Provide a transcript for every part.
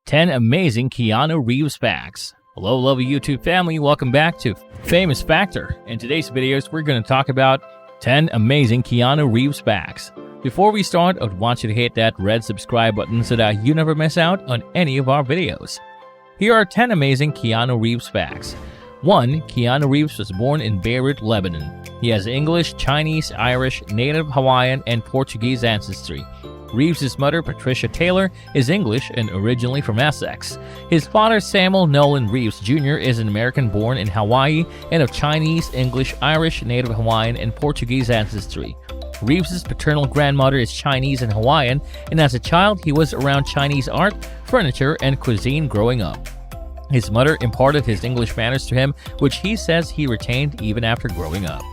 10 amazing Keanu Reeves facts. Hello, lovely YouTube family. Welcome back to Famous Factor. In today's videos, we're going to talk about 10 amazing Keanu Reeves facts. Before we start, I would want you to hit that red subscribe button so that you never miss out on any of our videos. Here are 10 amazing Keanu Reeves facts. 1. Keanu Reeves was born in Beirut, Lebanon. He has English, Chinese, Irish, Native Hawaiian, and Portuguese ancestry. Reeves' mother, Patricia Taylor, is English and originally from Essex. His father, Samuel Nolan Reeves Jr., is an American born in Hawaii and of Chinese, English, Irish, Native Hawaiian, and Portuguese ancestry. Reeves' paternal grandmother is Chinese and Hawaiian, and as a child he was around Chinese art, furniture, and cuisine growing up. His mother imparted his English manners to him, which he says he retained even after growing up.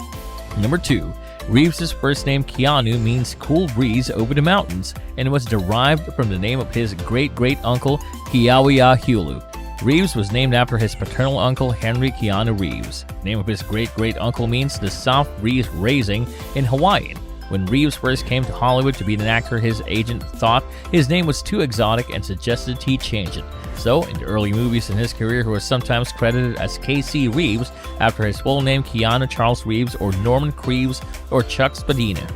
Number 2. Reeves' first name Keanu means cool breeze over the mountains and was derived from the name of his great-great-uncle Keaweahulu. Reeves was named after his paternal uncle Henry Keanu Reeves. The name of his great-great-uncle means the soft breeze raising in Hawaiian. When Reeves first came to Hollywood to be an actor, his agent thought his name was too exotic and suggested he change it. So, in the early movies in his career, he was sometimes credited as K.C. Reeves after his full name Keanu Charles Reeves or Norman Creeves or Chuck Spadina.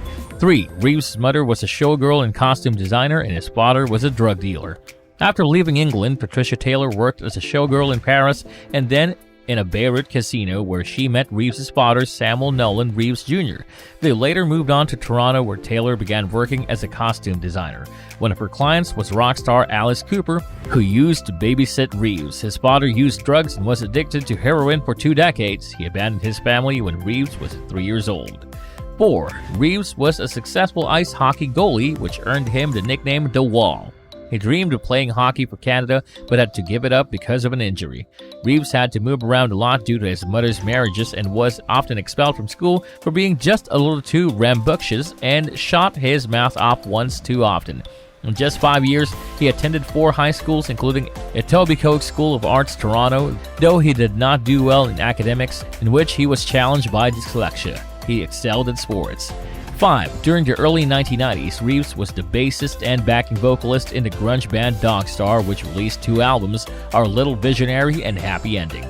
3. Reeves' mother was a showgirl and costume designer, and his father was a drug dealer. After leaving England, Patricia Taylor worked as a showgirl in Paris and then in a Beirut casino where she met Reeves' father, Samuel Nolan Reeves Jr. They later moved on to Toronto where Taylor began working as a costume designer. One of her clients was rock star Alice Cooper, who used to babysit Reeves. His father used drugs and was addicted to heroin for 2 decades. He abandoned his family when Reeves was 3 years old. 4. Reeves was a successful ice hockey goalie, which earned him the nickname The Wall. He dreamed of playing hockey for Canada, but had to give it up because of an injury. Reeves had to move around a lot due to his mother's marriages and was often expelled from school for being just a little too rambunctious and shot his mouth off once too often. In just 5 years, he attended 4 high schools, including Etobicoke School of Arts, Toronto, though he did not do well in academics, in which he was challenged by dyslexia. He excelled in sports. 5. During the early 1990s, Reeves was the bassist and backing vocalist in the grunge band Dogstar, which released 2 albums, Our Little Visionary and Happy Ending.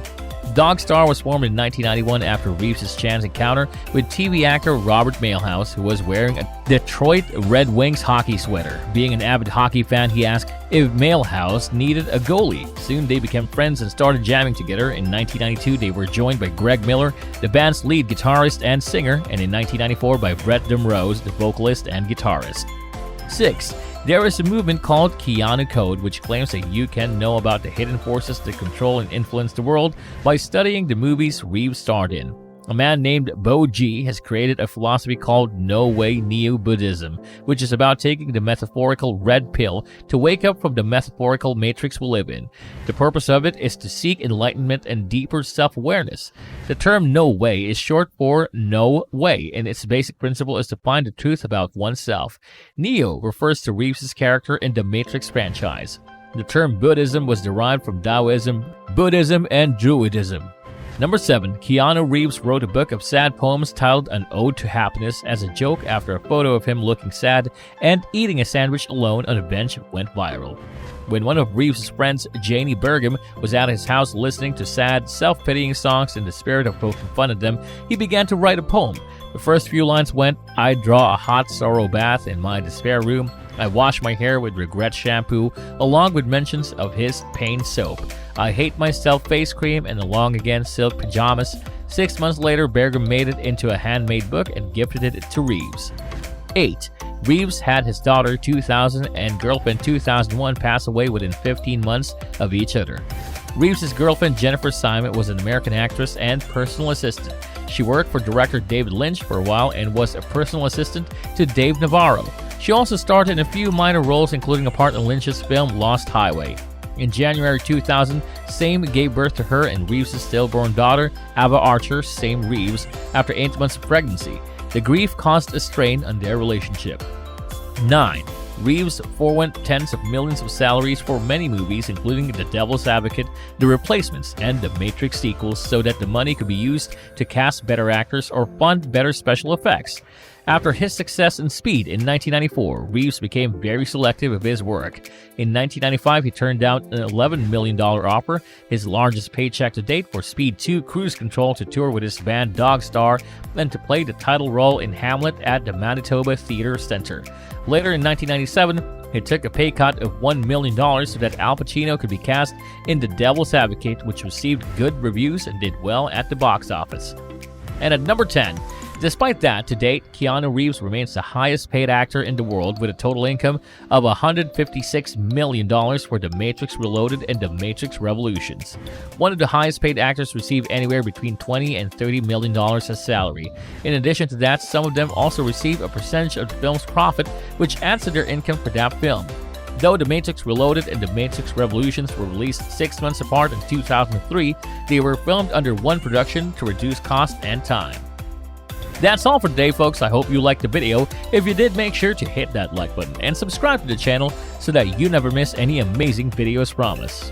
Dogstar was formed in 1991 after Reeves' chance encounter with TV actor Robert Mailhouse, who was wearing a Detroit Red Wings hockey sweater. Being an avid hockey fan, he asked if Mailhouse needed a goalie. Soon they became friends and started jamming together. In 1992, they were joined by Greg Miller, the band's lead guitarist and singer, and in 1994 by Brett Demrose, the vocalist and guitarist. 6. There is a movement called Keanu Code, which claims that you can know about the hidden forces that control and influence the world by studying the movies Reeves starred in. A man named Bo G has created a philosophy called No Way Neo-Buddhism, which is about taking the metaphorical red pill to wake up from the metaphorical matrix we live in. The purpose of it is to seek enlightenment and deeper self-awareness. The term No Way is short for No Way, and its basic principle is to find the truth about oneself. Neo refers to Reeves' character in the Matrix franchise. The term Buddhism was derived from Taoism, Buddhism, and Druidism. Number 7. Keanu Reeves wrote a book of sad poems titled An Ode to Happiness as a joke after a photo of him looking sad and eating a sandwich alone on a bench went viral. When one of Reeves' friends, Janie Burgum, was at his house listening to sad, self-pitying songs in the spirit of poking fun at them, he began to write a poem. The first few lines went, I draw a hot sorrow bath in my despair room. I wash my hair with regret shampoo, along with mentions of his pain soap. I hate myself face cream and the long again silk pajamas. 6 months later, Bergam made it into a handmade book and gifted it to Reeves. 8. Reeves had his daughter 2000 and girlfriend 2001 pass away within 15 months of each other. Reeves' girlfriend Jennifer Simon was an American actress and personal assistant. She worked for director David Lynch for a while and was a personal assistant to Dave Navarro. She also starred in a few minor roles, including a part in Lynch's film Lost Highway. In January 2000, Same gave birth to her and Reeves' stillborn daughter, Ava Archer, Same Reeves, after 8 months of pregnancy. The grief caused a strain on their relationship. 9. Reeves forewent tens of millions of salaries for many movies, including The Devil's Advocate, The Replacements, and The Matrix sequels, so that the money could be used to cast better actors or fund better special effects. After his success in Speed in 1994, Reeves became very selective of his work. In 1995, he turned down an $11 million offer, his largest paycheck to date, for Speed 2 Cruise Control, to tour with his band Dog Star and to play the title role in Hamlet at the Manitoba Theatre Center. Later in 1997, he took a pay cut of $1 million so that Al Pacino could be cast in The Devil's Advocate, which received good reviews and did well at the box office. And at number 10, despite that, to date, Keanu Reeves remains the highest paid actor in the world with a total income of $156 million for The Matrix Reloaded and The Matrix Revolutions. One of the highest paid actors receive anywhere between $20 and $30 million as salary. In addition to that, some of them also receive a percentage of the film's profit, which adds to their income for that film. Though The Matrix Reloaded and The Matrix Revolutions were released 6 months apart in 2003, they were filmed under one production to reduce cost and time. That's all for today, folks. I hope you liked the video. If you did, make sure to hit that like button and subscribe to the channel so that you never miss any amazing videos from us.